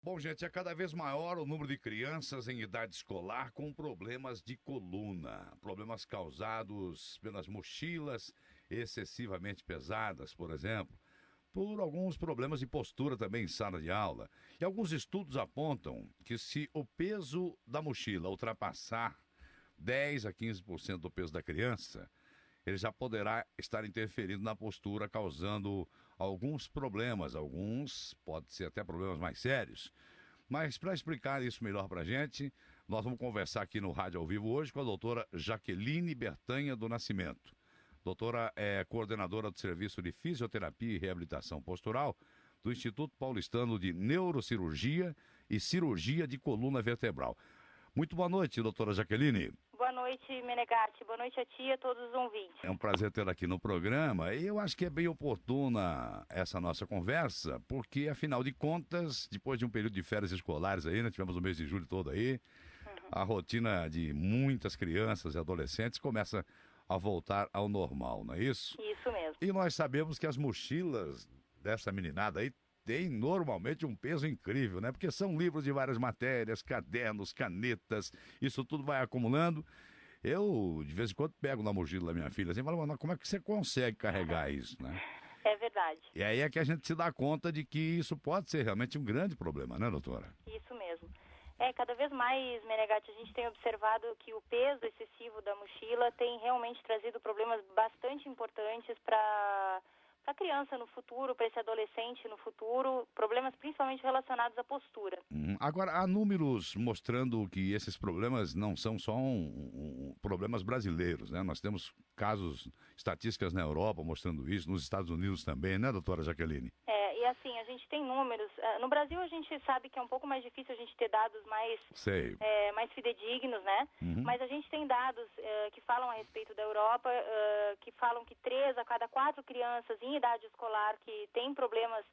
Bom, gente, é cada vez maior o número de crianças em idade escolar com problemas de coluna. Problemas causados pelas mochilas excessivamente pesadas, por exemplo, por alguns problemas de postura também em sala de aula. E alguns estudos apontam que se o peso da mochila ultrapassar 10 a 15% do peso da criança, ele já poderá estar interferindo na postura, causando alguns problemas, alguns pode ser até problemas mais sérios. Mas para explicar isso melhor para a gente, nós vamos conversar aqui no Rádio ao Vivo hoje com a doutora Jaqueline Bertanha do Nascimento. Doutora é coordenadora do Serviço de Fisioterapia e Reabilitação Postural do Instituto Paulistano de Neurocirurgia e Cirurgia de Coluna Vertebral. Muito boa noite, doutora Jaqueline. Boa noite, Menegatti. Boa noite a ti e a todos os ouvintes. É um prazer tê-la aqui no programa e eu acho que é bem oportuna essa nossa conversa, porque, afinal de contas, depois de um período de férias escolares aí, né, tivemos o mês de julho todo aí, a rotina de muitas crianças e adolescentes começa a voltar ao normal, não é isso? Isso mesmo. E nós sabemos que as mochilas dessa meninada aí têm normalmente um peso incrível, né? Porque são livros de várias matérias, cadernos, canetas, isso tudo vai acumulando. Eu, de vez em quando, pego na mochila da minha filha assim e falo, mas como é que você consegue carregar isso, né? É verdade. E aí é que a gente se dá conta de que isso pode ser realmente um grande problema, né, doutora? Isso mesmo. Cada vez mais, Menegatti, a gente tem observado que o peso excessivo da mochila tem realmente trazido problemas bastante importantes para a criança no futuro, para esse adolescente no futuro, problemas principalmente relacionados à postura. Agora, há números mostrando que esses problemas não são só problemas brasileiros, né? Nós temos casos, estatísticas na Europa mostrando isso, nos Estados Unidos também, né, doutora Jaqueline? E assim, a gente tem números. No Brasil, a gente sabe que é um pouco mais difícil a gente ter dados mais fidedignos, né? Mas a gente tem dados que falam a respeito da Europa, que falam que 3 a cada 4 crianças em idade escolar que têm problemas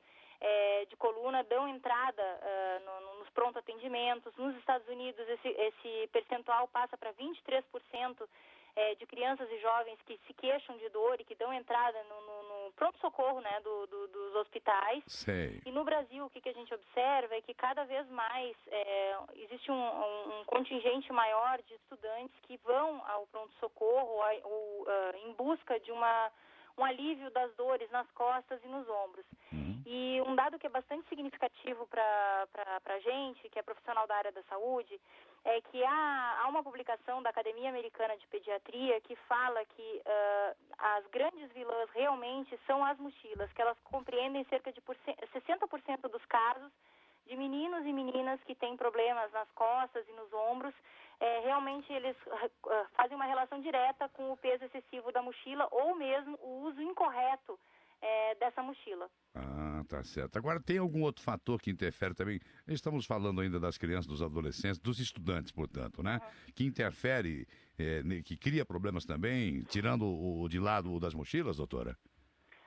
de coluna dão entrada nos pronto-atendimentos. Nos Estados Unidos, esse percentual passa para 23% de crianças e jovens que se queixam de dor e que dão entrada no pronto-socorro, né, dos hospitais. Sei. E no Brasil, o que a gente observa é que cada vez mais existe um contingente maior de estudantes que vão ao pronto-socorro em busca de um alívio das dores nas costas e nos ombros. E um dado que é bastante significativo para a gente, que é profissional da área da saúde, é que há uma publicação da Academia Americana de Pediatria que fala que as grandes vilãs realmente são as mochilas, que elas compreendem cerca de 60% dos casos de meninos e meninas que têm problemas nas costas e nos ombros. Realmente eles fazem uma relação direta com o peso excessivo da mochila ou mesmo o uso incorreto dessa mochila. Ah, tá certo. Agora, tem algum outro fator que interfere também? Estamos falando ainda das crianças, dos adolescentes, dos estudantes, portanto, né? Que interfere, que cria problemas também, tirando de lado o das mochilas, doutora?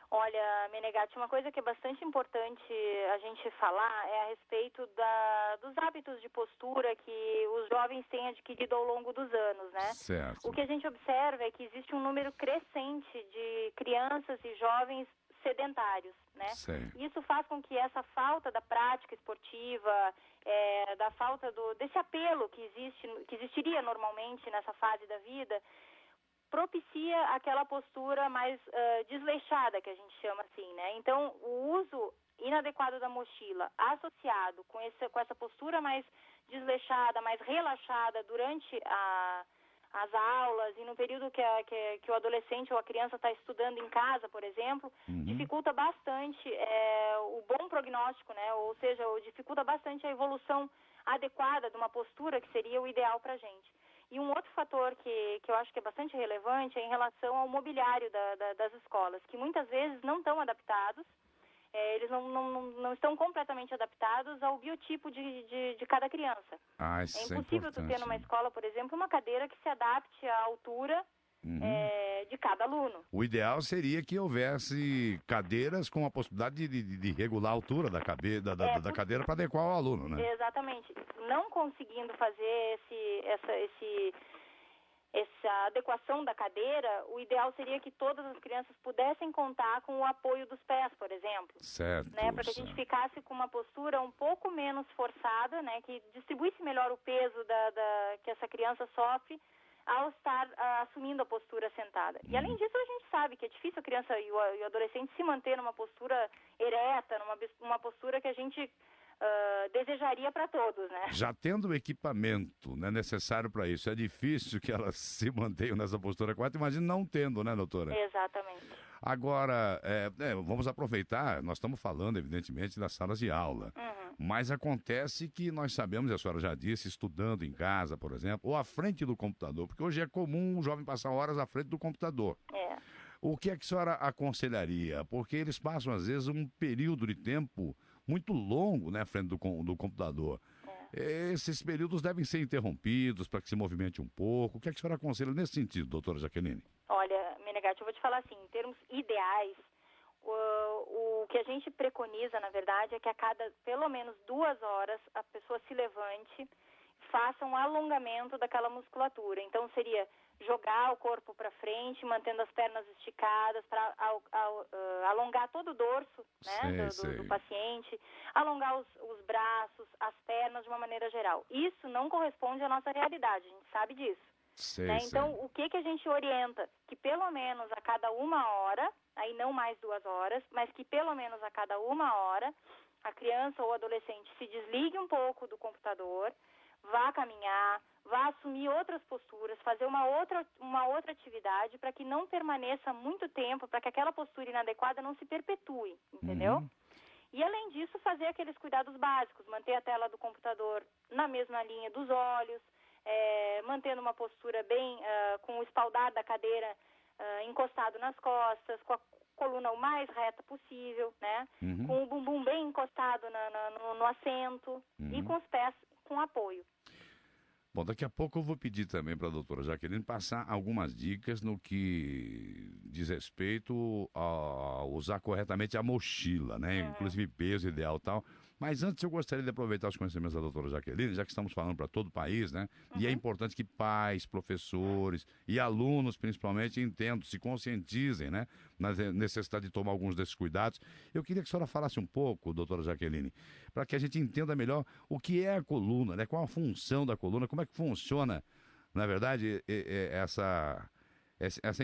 Olha, Menegatti, uma coisa que é bastante importante a gente falar é a respeito dos hábitos de postura que os jovens têm adquirido ao longo dos anos, né? Certo. O que a gente observa é que existe um número crescente de crianças e jovens sedentários, né? Sim. Isso faz com que essa falta da prática esportiva, da falta desse apelo que existiria normalmente nessa fase da vida, propicia aquela postura mais desleixada, que a gente chama assim, né? Então, o uso inadequado da mochila, associado com essa postura mais desleixada, mais relaxada durante as aulas e no período que o adolescente ou a criança está estudando em casa, por exemplo, dificulta bastante o bom prognóstico, né? Ou seja, dificulta bastante a evolução adequada de uma postura que seria o ideal para a gente. E um outro fator que eu acho que é bastante relevante é em relação ao mobiliário das escolas, que muitas vezes não estão adaptados, eles não estão completamente adaptados ao biotipo de cada criança. Isso é impossível tu ter numa escola, por exemplo, uma cadeira que se adapte à altura de cada aluno. O ideal seria que houvesse cadeiras com a possibilidade de regular a altura da cadeira para adequar ao aluno, né? Exatamente. Não conseguindo fazer essa adequação da cadeira, o ideal seria que todas as crianças pudessem contar com o apoio dos pés, por exemplo. Certo. Né, para que a gente ficasse com uma postura um pouco menos forçada, né, que distribuísse melhor o peso que essa criança sofre ao estar assumindo a postura sentada. E além disso, a gente sabe que é difícil a criança e o adolescente se manter numa postura ereta, numa postura que a gente desejaria para todos, né? Já tendo o equipamento, né, necessário para isso, é difícil que elas se mantenham nessa postura correta. Imagina não tendo, né, doutora? Exatamente. Agora, vamos aproveitar, nós estamos falando, evidentemente, das salas de aula. Mas acontece que nós sabemos, e a senhora já disse, estudando em casa, por exemplo, ou à frente do computador, porque hoje é comum um jovem passar horas à frente do computador. O que é que a senhora aconselharia? Porque eles passam, às vezes, um período de tempo muito longo, né, à frente do computador. Esses períodos devem ser interrompidos para que se movimente um pouco. O que é que a senhora aconselha nesse sentido, doutora Jaqueline? Olha, Menegatti, eu vou te falar assim, em termos ideais, o que a gente preconiza, na verdade, é que a cada pelo menos 2 horas a pessoa se levante, faça um alongamento daquela musculatura. Então, seria jogar o corpo para frente, mantendo as pernas esticadas, para alongar todo o dorso, né, do paciente, alongar os braços, as pernas de uma maneira geral. Isso não corresponde à nossa realidade, a gente sabe disso. Né? Então, o que a gente orienta? Que pelo menos a cada 1 hora, aí não mais 2 horas, mas que pelo menos a cada 1 hora, a criança ou o adolescente se desligue um pouco do computador, vá caminhar, vá assumir outras posturas, fazer uma outra atividade para que não permaneça muito tempo, para que aquela postura inadequada não se perpetue, entendeu? E além disso, fazer aqueles cuidados básicos, manter a tela do computador na mesma linha dos olhos, mantendo uma postura bem, com o espaldar da cadeira encostado nas costas, com a coluna o mais reta possível, né? Com o bumbum bem encostado no assento e com os pés com apoio. Bom, daqui a pouco eu vou pedir também para a doutora Jaqueline passar algumas dicas no que diz respeito a usar corretamente a mochila, né? Inclusive peso ideal e tal. Mas antes eu gostaria de aproveitar os conhecimentos da doutora Jaqueline, já que estamos falando para todo o país, né? E é importante que pais, professores e alunos, principalmente, entendam, se conscientizem, né? Na necessidade de tomar alguns desses cuidados. Eu queria que a senhora falasse um pouco, doutora Jaqueline, para que a gente entenda melhor o que é a coluna, né? Qual a função da coluna, como é que funciona, na verdade, essa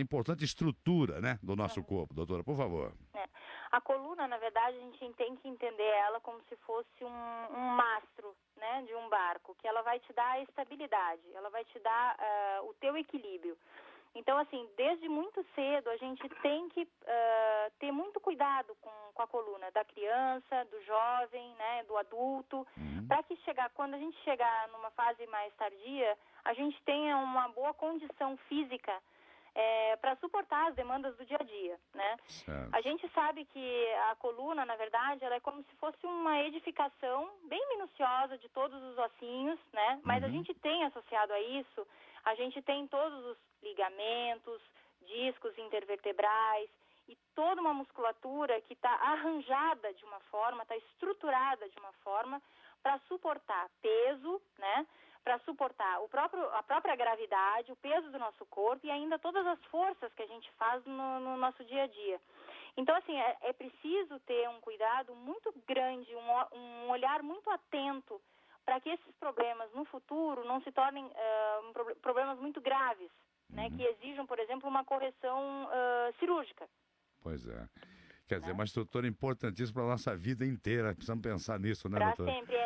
importante estrutura, né, do nosso corpo, doutora, por favor. A coluna, na verdade, a gente tem que entender ela como se fosse um mastro, né, de um barco, que ela vai te dar a estabilidade, ela vai te dar o teu equilíbrio. Então, assim, desde muito cedo a gente tem que ter muito cuidado com a coluna da criança, do jovem, né, do adulto, para que quando a gente chegar numa fase mais tardia, a gente tenha uma boa condição física para suportar as demandas do dia a dia, né? A gente sabe que a coluna, na verdade, ela é como se fosse uma edificação bem minuciosa de todos os ossinhos, né? Mas a gente tem associado a isso, a gente tem todos os ligamentos, discos intervertebrais e toda uma musculatura que está arranjada de uma forma, está estruturada de uma forma para suportar peso, né? Para suportar a própria gravidade, o peso do nosso corpo e ainda todas as forças que a gente faz no nosso dia a dia. Então, assim, é preciso ter um cuidado muito grande, um olhar muito atento para que esses problemas no futuro não se tornem problemas muito graves, né, que exijam, por exemplo, uma correção cirúrgica. Pois é. Quer dizer, uma estrutura importantíssima para a nossa vida inteira. Precisamos pensar nisso, né, doutora? Para sempre.